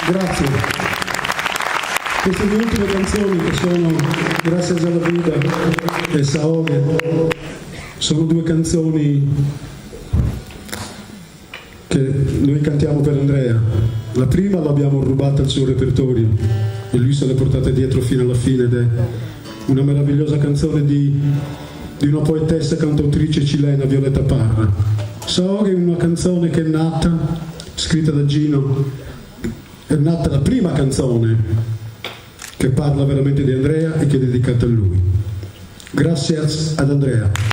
Grazie. Queste due ultime canzoni che sono Gracias a la Vida e Saogue sono due canzoni che noi cantiamo per Andrea. La prima l'abbiamo rubata al suo repertorio e lui se l'è portata dietro fino alla fine ed è una meravigliosa canzone di una poetessa cantautrice cilena, Violeta Parra. Saogue è una canzone che è nata, scritta da Gino, è nata la prima canzone che parla veramente di Andrea e che è dedicata a lui. Gracias ad Andrea.